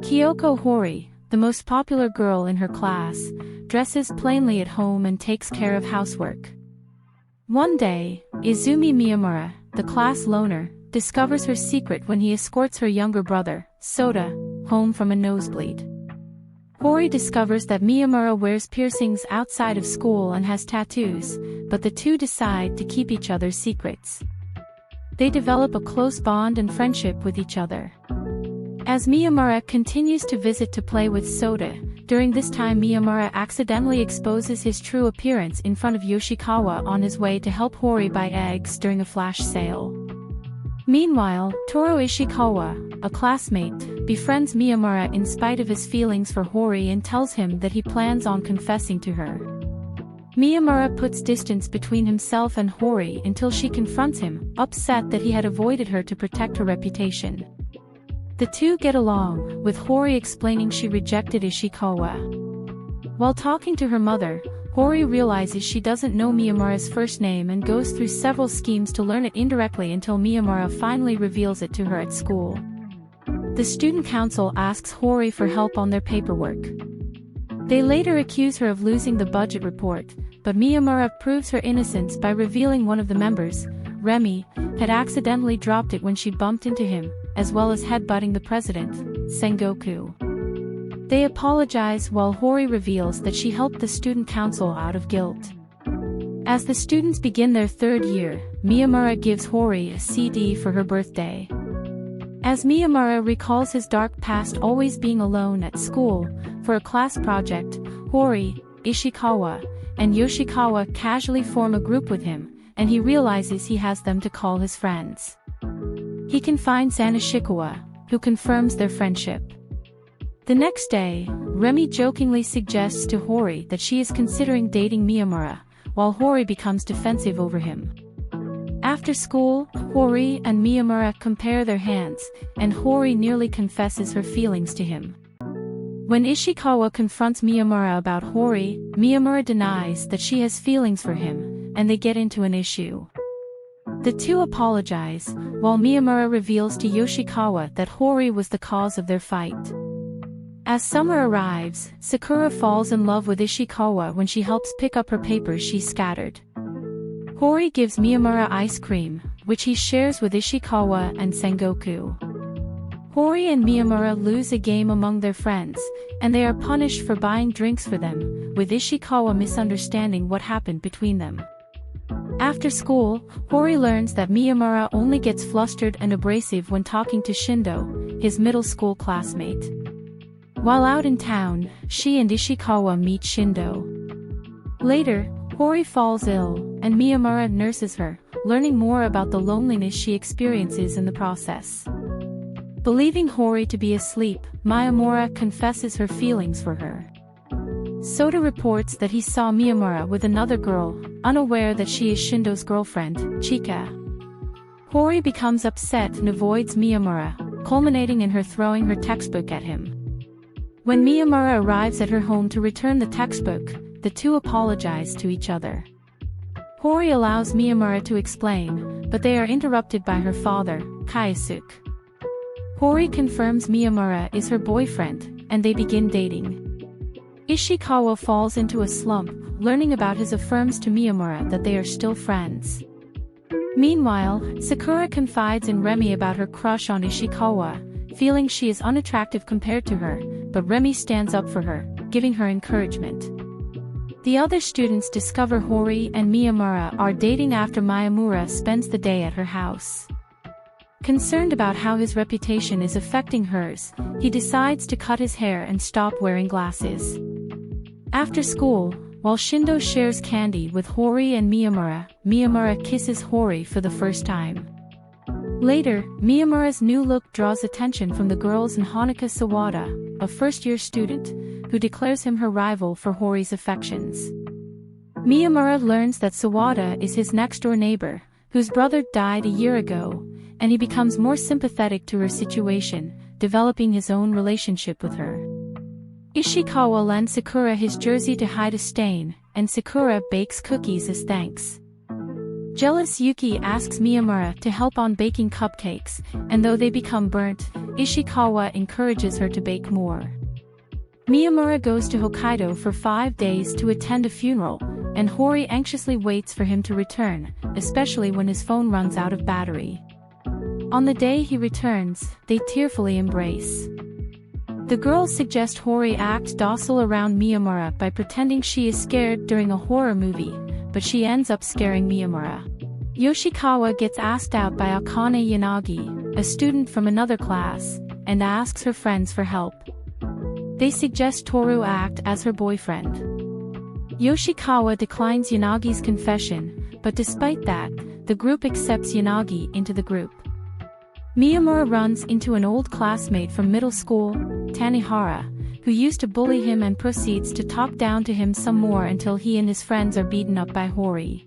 Kyoko Hori, the most popular girl in her class, dresses plainly at home and takes care of housework. One day, Izumi Miyamura, the class loner, discovers her secret when he escorts her younger brother, Sota, home from a nosebleed. Hori discovers that Miyamura wears piercings outside of school and has tattoos, but the two decide to keep each other's secrets. They develop a close bond and friendship with each other. As Miyamura continues to visit to play with Sota, during this time Miyamura accidentally exposes his true appearance in front of Yoshikawa on his way to help Hori buy eggs during a flash sale. Meanwhile, Toro Ishikawa, a classmate, befriends Miyamura in spite of his feelings for Hori and tells him that he plans on confessing to her. Miyamura puts distance between himself and Hori until she confronts him, upset that he had avoided her to protect her reputation. The two get along, with Hori explaining she rejected Ishikawa. While talking to her mother, Hori realizes she doesn't know Miyamura's first name and goes through several schemes to learn it indirectly until Miyamura finally reveals it to her at school. The student council asks Hori for help on their paperwork. They later accuse her of losing the budget report, but Miyamura proves her innocence by revealing one of the members, Remy, had accidentally dropped it when she bumped into him, as well as headbutting the president, Sengoku. They apologize while Hori reveals that she helped the student council out of guilt. As the students begin their third year, Miyamura gives Hori a CD for her birthday. As Miyamura recalls his dark past always being alone at school, for a class project, Hori, Ishikawa, and Yoshikawa casually form a group with him, and he realizes he has them to call his friends. He confides Ishikawa, who confirms their friendship. The next day, Remy jokingly suggests to Hori that she is considering dating Miyamura, while Hori becomes defensive over him. After school, Hori and Miyamura compare their hands, and Hori nearly confesses her feelings to him. When Ishikawa confronts Miyamura about Hori, Miyamura denies that she has feelings for him, and they get into an issue. The two apologize, while Miyamura reveals to Yoshikawa that Hori was the cause of their fight. As summer arrives, Sakura falls in love with Ishikawa when she helps pick up her papers she scattered. Hori gives Miyamura ice cream, which he shares with Ishikawa and Sengoku. Hori and Miyamura lose a game among their friends, and they are punished for buying drinks for them, with Ishikawa misunderstanding what happened between them. After school, Hori learns that Miyamura only gets flustered and abrasive when talking to Shindo, his middle school classmate. While out in town, she and Ishikawa meet Shindo. Later, Hori falls ill, and Miyamura nurses her, learning more about the loneliness she experiences in the process. Believing Hori to be asleep, Miyamura confesses her feelings for her. Sota reports that he saw Miyamura with another girl, unaware that she is Shindo's girlfriend, Chika. Hori becomes upset and avoids Miyamura, culminating in her throwing her textbook at him. When Miyamura arrives at her home to return the textbook, the two apologize to each other. Hori allows Miyamura to explain, but they are interrupted by her father, Kaisuke. Hori confirms Miyamura is her boyfriend, and they begin dating. Ishikawa falls into a slump, learning about his affirms to Miyamura that they are still friends. Meanwhile, Sakura confides in Remy about her crush on Ishikawa, feeling she is unattractive compared to her, but Remy stands up for her, giving her encouragement. The other students discover Hori and Miyamura are dating after Miyamura spends the day at her house. Concerned about how his reputation is affecting hers, he decides to cut his hair and stop wearing glasses. After school, while Shindo shares candy with Hori and Miyamura, Miyamura kisses Hori for the first time. Later, Miyamura's new look draws attention from the girls and Honoka Sawada, a first-year student, who declares him her rival for Hori's affections. Miyamura learns that Sawada is his next-door neighbor, whose brother died a year ago, and he becomes more sympathetic to her situation, developing his own relationship with her. Ishikawa lends Sakura his jersey to hide a stain, and Sakura bakes cookies as thanks. Jealous Yuki asks Miyamura to help on baking cupcakes, and though they become burnt, Ishikawa encourages her to bake more. Miyamura goes to Hokkaido for 5 days to attend a funeral, and Hori anxiously waits for him to return, especially when his phone runs out of battery. On the day he returns, they tearfully embrace. The girls suggest Hori act docile around Miyamura by pretending she is scared during a horror movie, but she ends up scaring Miyamura. Yoshikawa gets asked out by Akane Yanagi, a student from another class, and asks her friends for help. They suggest Toru act as her boyfriend. Yoshikawa declines Yanagi's confession, but despite that, the group accepts Yanagi into the group. Miyamura runs into an old classmate from middle school, Tanihara, who used to bully him and proceeds to talk down to him some more until he and his friends are beaten up by Hori.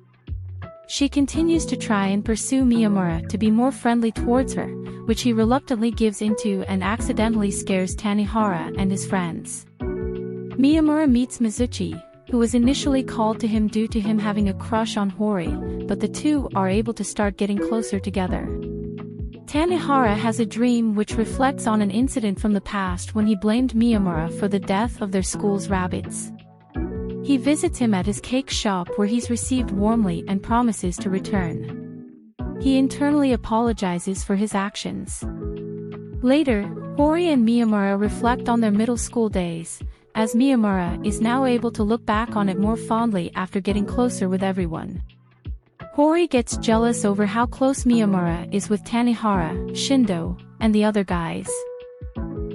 She continues to try and pursue Miyamura to be more friendly towards her, which he reluctantly gives into and accidentally scares Tanihara and his friends. Miyamura meets Mizuchi, who was initially called to him due to him having a crush on Hori, but the two are able to start getting closer together. Tanihara has a dream which reflects on an incident from the past when he blamed Miyamura for the death of their school's rabbits. He visits him at his cake shop where he's received warmly and promises to return. He internally apologizes for his actions. Later, Hori and Miyamura reflect on their middle school days, as Miyamura is now able to look back on it more fondly after getting closer with everyone. Hori gets jealous over how close Miyamura is with Tanihara, Shindo, and the other guys.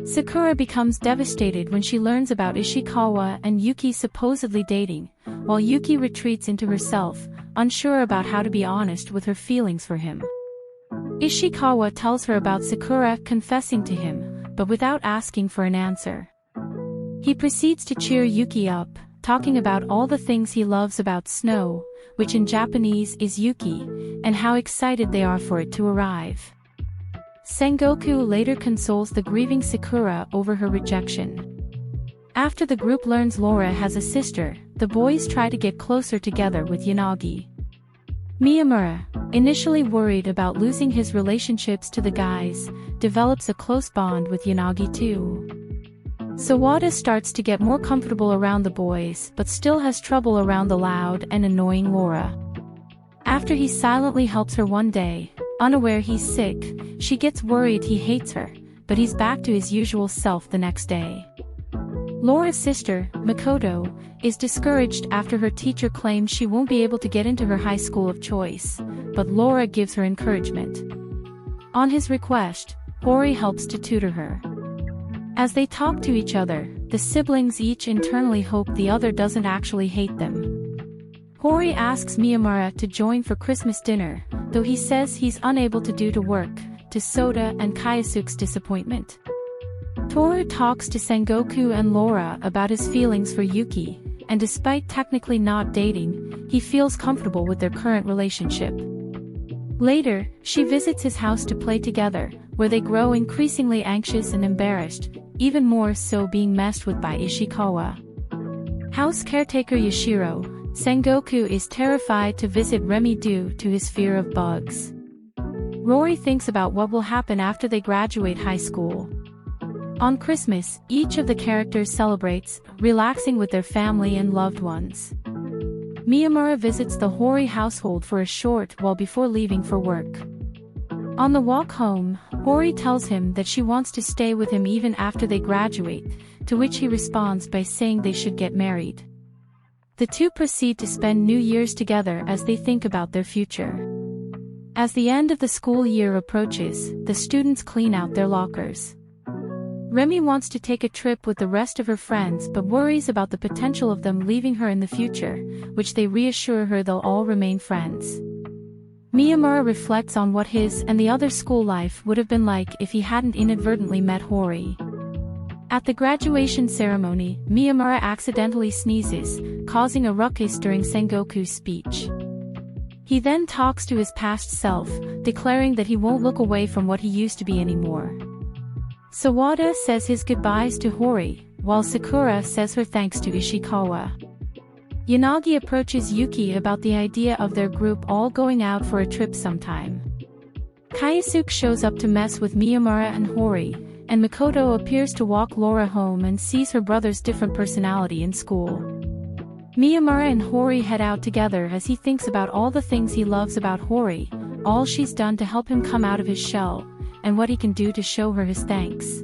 Sakura becomes devastated when she learns about Ishikawa and Yuki supposedly dating, while Yuki retreats into herself, unsure about how to be honest with her feelings for him. Ishikawa tells her about Sakura confessing to him, but without asking for an answer. He proceeds to cheer Yuki up, talking about all the things he loves about snow, which in Japanese is Yuki, and how excited they are for it to arrive. Sengoku later consoles the grieving Sakura over her rejection. After the group learns Laura has a sister, the boys try to get closer together with Yanagi. Miyamura, initially worried about losing his relationships to the guys, develops a close bond with Yanagi too. Sawada starts to get more comfortable around the boys but still has trouble around the loud and annoying Laura. After he silently helps her one day, unaware he's sick, she gets worried he hates her, but he's back to his usual self the next day. Laura's sister, Makoto, is discouraged after her teacher claims she won't be able to get into her high school of choice, but Laura gives her encouragement. On his request, Hori helps to tutor her. As they talk to each other, the siblings each internally hope the other doesn't actually hate them. Hori asks Miyamura to join for Christmas dinner, though he says he's unable to due to work, to Soda and Kyosuke's disappointment. Toru talks to Sengoku and Laura about his feelings for Yuki, and despite technically not dating, he feels comfortable with their current relationship. Later, she visits his house to play together, where they grow increasingly anxious and embarrassed, even more so being messed with by Ishikawa. House caretaker Yashiro, Sengoku is terrified to visit Remy due to his fear of bugs. Rory thinks about what will happen after they graduate high school. On Christmas, each of the characters celebrates, relaxing with their family and loved ones. Miyamura visits the Hori household for a short while before leaving for work. On the walk home, Hori tells him that she wants to stay with him even after they graduate, to which he responds by saying they should get married. The two proceed to spend New Year's together as they think about their future. As the end of the school year approaches, the students clean out their lockers. Remy wants to take a trip with the rest of her friends but worries about the potential of them leaving her in the future, which they reassure her they'll all remain friends. Miyamura reflects on what his and the other school life would have been like if he hadn't inadvertently met Hori. At the graduation ceremony, Miyamura accidentally sneezes, causing a ruckus during Sengoku's speech. He then talks to his past self, declaring that he won't look away from what he used to be anymore. Sawada says his goodbyes to Hori, while Sakura says her thanks to Ishikawa. Yanagi approaches Yuki about the idea of their group all going out for a trip sometime. Kaisuke shows up to mess with Miyamura and Hori, and Mikoto appears to walk Laura home and sees her brother's different personality in school. Miyamura and Hori head out together as he thinks about all the things he loves about Hori, all she's done to help him come out of his shell, and what he can do to show her his thanks.